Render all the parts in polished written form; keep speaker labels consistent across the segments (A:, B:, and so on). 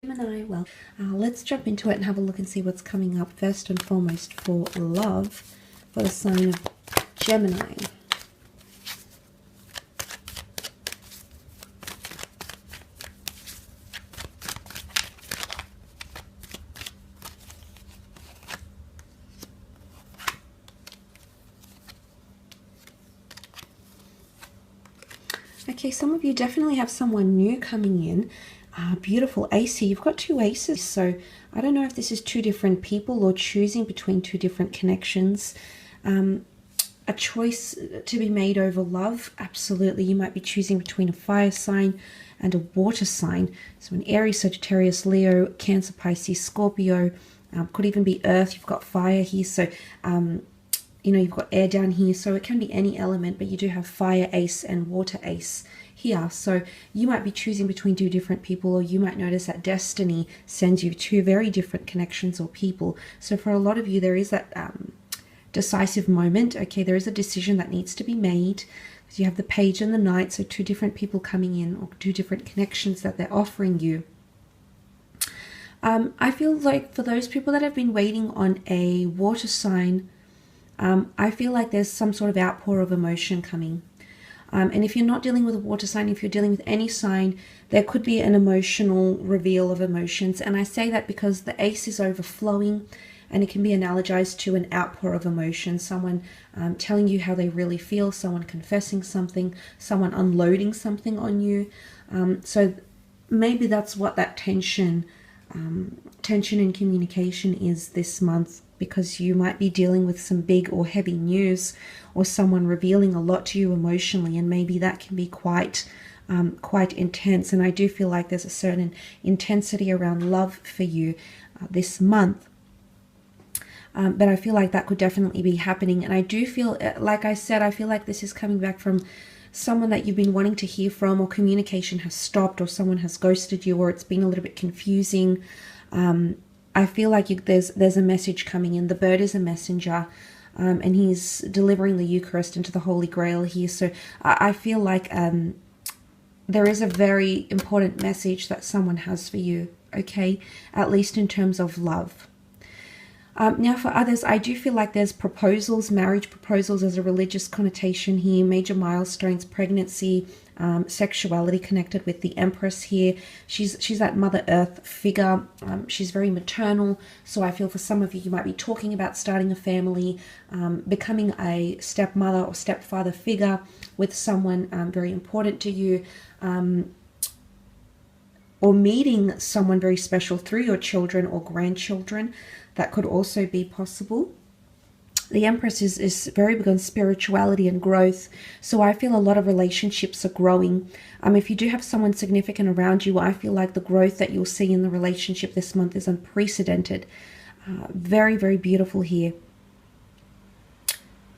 A: Gemini, well, let's jump into it and have a look and see what's coming up first and foremost for love for the sign of Gemini. Okay, some of you definitely have someone new coming in. Beautiful ace here. You've got two aces, so I don't know if this is two different people or choosing between two different connections. A choice to be made over love, absolutely. You might be choosing between a fire sign and a water sign. So an Aries, Sagittarius, Leo, Cancer, Pisces, Scorpio, could even be earth. You've got fire here, so you know, you've got air down here, so it can be any element, but you do have fire ace and water ace here. So you might be choosing between two different people, or you might notice that destiny sends you two very different connections or people. So for a lot of you, there is that decisive moment. Okay, there is a decision that needs to be made. You have the page and the knight, so two different people coming in, or two different connections that they're offering you. I feel like for those people that have been waiting on a water sign, I feel like there's some sort of outpour of emotion coming. And if you're not dealing with a water sign, if you're dealing with any sign, there could be an emotional reveal of emotions. And I say that because the ace is overflowing, and it can be analogized to an outpour of emotion. Someone telling you how they really feel, someone confessing something, someone unloading something on you. So maybe that's what that tension in communication is this month, because you might be dealing with some big or heavy news, or someone revealing a lot to you emotionally, and maybe that can be quite intense. And I do feel like there's a certain intensity around love for you this month. But I feel like that could definitely be happening. And I do feel, like I said, I feel like this is coming back from someone that you've been wanting to hear from, or communication has stopped, or someone has ghosted you, or it's been a little bit confusing. I feel like there's a message coming in. The bird is a messenger, and he's delivering the Eucharist into the Holy Grail here. So I feel like there is a very important message that someone has for you, okay? At least in terms of love. Now for others, I do feel like there's proposals, marriage proposals as a religious connotation here, major milestones, pregnancy, sexuality connected with the Empress here. She's that Mother Earth figure. She's very maternal. So I feel for some of you, you might be talking about starting a family, becoming a stepmother or stepfather figure with someone very important to you, or meeting someone very special through your children or grandchildren. That could also be possible. The Empress is very big on spirituality and growth. So I feel a lot of relationships are growing. If you do have someone significant around you, I feel like the growth that you'll see in the relationship this month is unprecedented. Very, very beautiful here.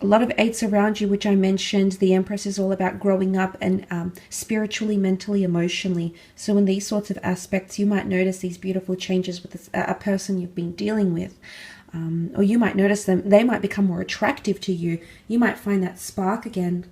A: A lot of eights around you, which I mentioned. The Empress is all about growing up and spiritually, mentally, emotionally. So in these sorts of aspects, you might notice these beautiful changes with a person you've been dealing with. Or you might notice them. They might become more attractive to you. You might find that spark again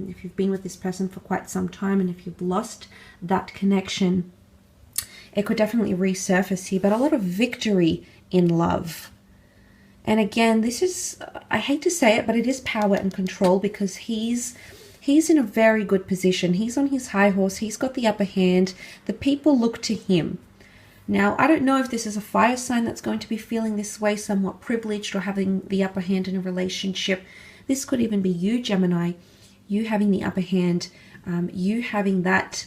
A: if you've been with this person for quite some time, and if you've lost that connection, it could definitely resurface here. But a lot of victory in love. And again, this is, I hate to say it, but it is power and control, because he's in a very good position. He's on his high horse. He's got the upper hand. The people look to him. Now, I don't know if this is a fire sign that's going to be feeling this way, somewhat privileged or having the upper hand in a relationship. This could even be you, Gemini, you having the upper hand, you having that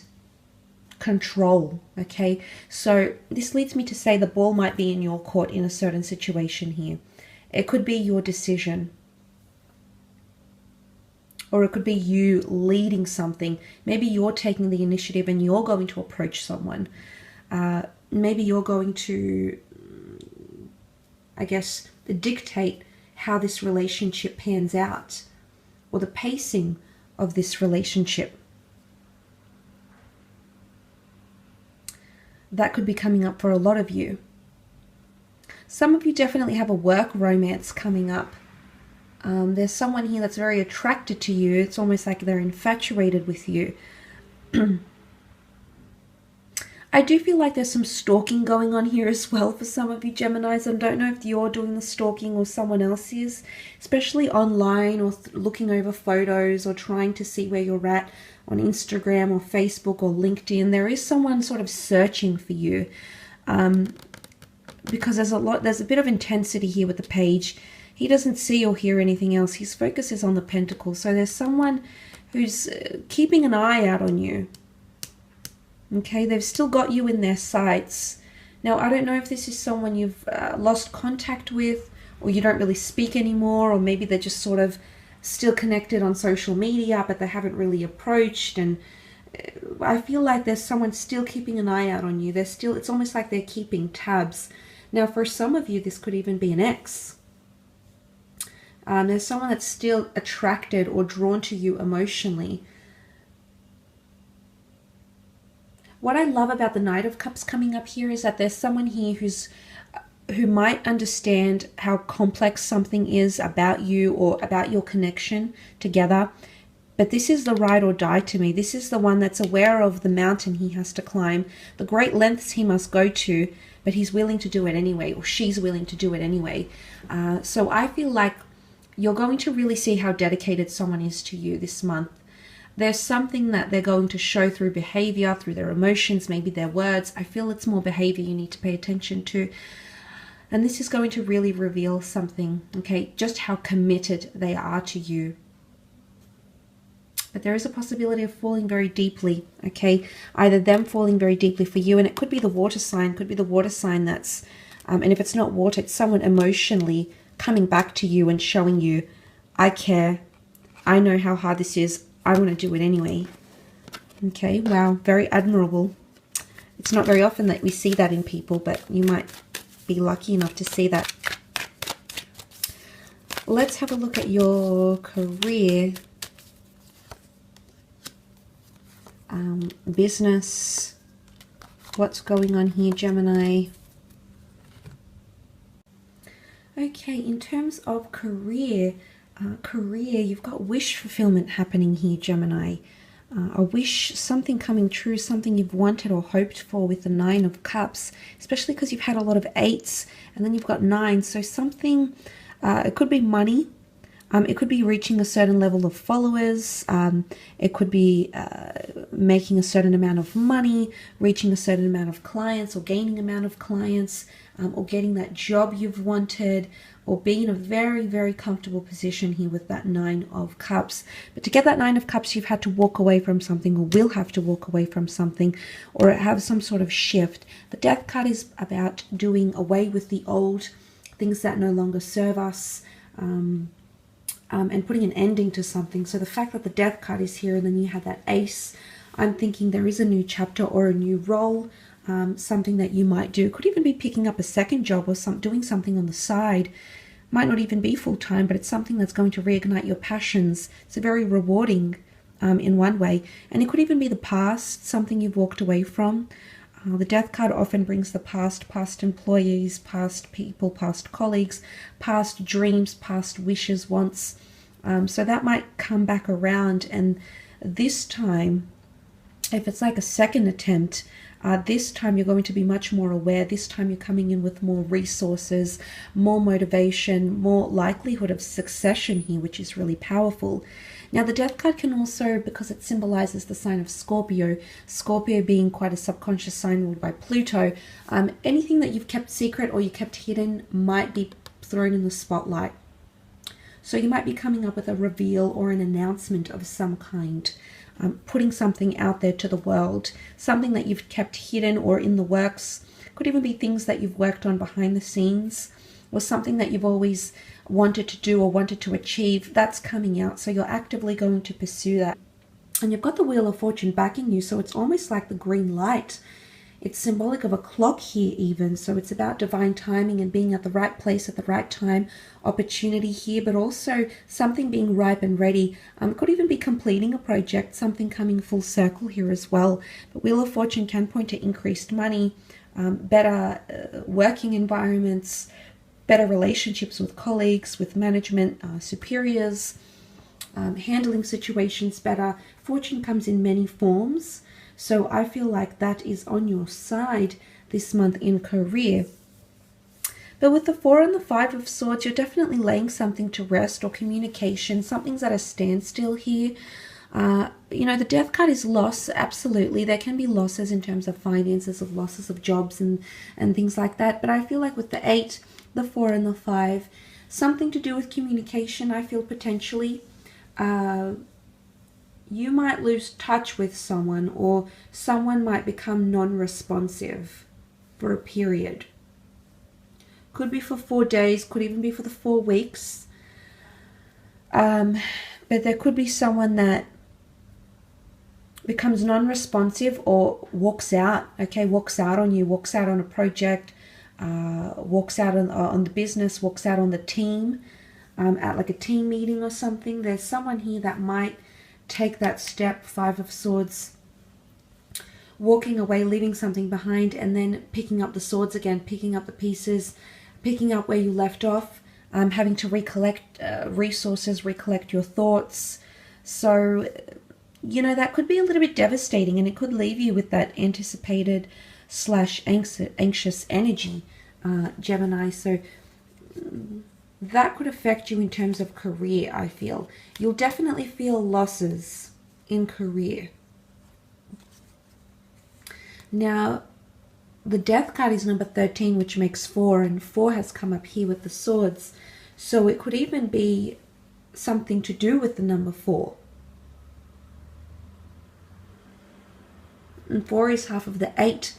A: control, okay? So this leads me to say the ball might be in your court in a certain situation here. It could be your decision, or it could be you leading something. Maybe you're taking the initiative and you're going to approach someone. Maybe you're going to, I guess, dictate how this relationship pans out, or the pacing of this relationship. That could be coming up for a lot of you. Some of you definitely have a work romance coming up. There's someone here that's very attracted to you. It's almost like they're infatuated with you. I do feel like there's some stalking going on here as well for some of you Geminis. I don't know if you're doing the stalking or someone else is, especially online or looking over photos or trying to see where you're at on Instagram or Facebook or LinkedIn. There is someone sort of searching for you because there's a bit of intensity here with the page. He doesn't see or hear anything else. His focus is on the Pentacles. So there's someone who's keeping an eye out on you. Okay, they've still got you in their sights. Now, I don't know if this is someone you've lost contact with, or you don't really speak anymore, or maybe they're just sort of still connected on social media, but they haven't really approached. And I feel like there's someone still keeping an eye out on you. It's almost like they're keeping tabs. Now, for some of you, this could even be an ex. There's someone that's still attracted or drawn to you emotionally. What I love about the Knight of Cups coming up here is that there's someone here who might understand how complex something is about you or about your connection together. But this is the ride or die to me. This is the one that's aware of the mountain he has to climb, the great lengths he must go to, but he's willing to do it anyway, or she's willing to do it anyway. So I feel like you're going to really see how dedicated someone is to you this month. There's something that they're going to show through behavior, through their emotions, maybe their words. I feel it's more behavior you need to pay attention to. And this is going to really reveal something, okay, just how committed they are to you. But there is a possibility of falling very deeply, okay? Either them falling very deeply for you, and it could be the water sign, that's, and if it's not water, it's someone emotionally coming back to you and showing you, I care, I know how hard this is, I want to do it anyway. Okay, wow, very admirable. It's not very often that we see that in people, but you might be lucky enough to see that. Let's have a look at your career, business. What's going on here, Gemini? Okay, in terms of career, you've got wish fulfillment happening here, Gemini. A wish, something coming true, something you've wanted or hoped for with the Nine of Cups, especially because you've had a lot of 8s and then you've got 9s. So something, it could be money. It could be reaching a certain level of followers. It could be making a certain amount of money, reaching a certain amount of clients or gaining amount of clients, or getting that job you've wanted, or being in a very, very comfortable position here with that Nine of Cups. But to get that Nine of Cups, you've had to walk away from something, or will have to walk away from something, or have some sort of shift. The Death card is about doing away with the old, things that no longer serve us, and putting an ending to something. So the fact that the Death card is here and then you have that Ace, I'm thinking there is a new chapter or a new role, something that you might do. Could even be picking up a second job or doing something on the side. Might not even be full-time, but it's something that's going to reignite your passions. It's very rewarding in one way. And it could even be the past, something you've walked away from. The Death card often brings the past employees, past people, past colleagues, past dreams, past wishes, wants. So that might come back around, and this time, if it's like a second attempt, this time you're going to be much more aware. This time you're coming in with more resources, more motivation, more likelihood of succession here, which is really powerful. Now, the Death card can also, because it symbolizes the sign of Scorpio, Scorpio being quite a subconscious sign ruled by Pluto, anything that you've kept secret or you kept hidden might be thrown in the spotlight. So you might be coming up with a reveal or an announcement of some kind, putting something out there to the world, something that you've kept hidden or in the works. Could even be things that you've worked on behind the scenes, or something that you've always wanted to do or wanted to achieve. That's coming out, so you're actively going to pursue that. And you've got the Wheel of Fortune backing you, so it's almost like the green light. It's symbolic of a clock here even, so it's about divine timing and being at the right place at the right time, opportunity here, but also something being ripe and ready. Could even be completing a project, something coming full circle here as well. The Wheel of Fortune can point to increased money, better working environments, better relationships with colleagues, with management, superiors, handling situations better. Fortune comes in many forms. So I feel like that is on your side this month in career. But with the 4 and the 5 of Swords, you're definitely laying something to rest, or communication. Something's at a standstill here. You know, the Death card is loss. Absolutely. There can be losses in terms of finances, of losses of jobs and things like that. But I feel like with the 8, the 4 and the 5, something to do with communication, I feel potentially. You might lose touch with someone, or someone might become non-responsive for a period. Could be for 4 days, could even be for the 4 weeks. But there could be someone that becomes non-responsive or walks out, okay, walks out on you, walks out on a project, walks out on the business, walks out on the team, at like a team meeting or something. There's someone here that might take that step, 5 of Swords, walking away, leaving something behind, and then picking up the swords again, picking up the pieces, picking up where you left off, having to recollect resources, recollect your thoughts. So, you know, that could be a little bit devastating, and it could leave you with that anticipated / anxious energy, Gemini. So that could affect you in terms of career, I feel. You'll definitely feel losses in career. Now, the Death card is number 13, which makes 4, and 4 has come up here with the Swords. So it could even be something to do with the number 4. And 4 is half of the 8,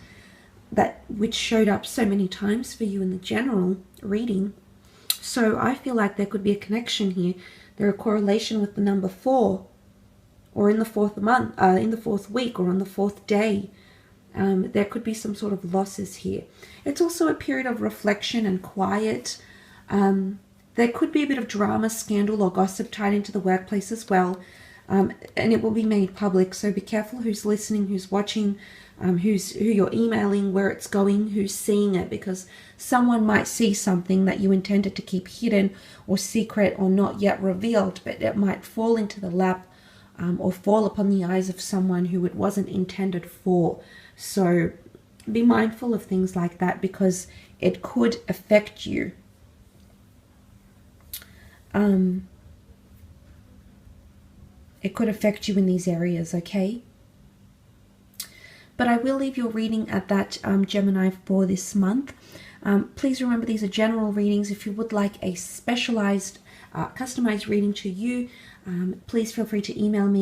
A: which showed up so many times for you in the general reading. So I feel like there could be a connection here. There's a correlation with the number 4, or in the 4th month, in the 4th week, or on the 4th day. There could be some sort of losses here. It's also a period of reflection and quiet. There could be a bit of drama, scandal, or gossip tied into the workplace as well. And it will be made public, so be careful who's listening, who's watching, who you're emailing, where it's going, who's seeing it, because someone might see something that you intended to keep hidden or secret or not yet revealed, but it might fall into the lap or fall upon the eyes of someone who it wasn't intended for. So be mindful of things like that, because it could affect you. It could affect you in these areas, okay? But I will leave your reading at that, Gemini, for this month. Please remember, these are general readings. If you would like a specialized, customized reading to you, please feel free to email me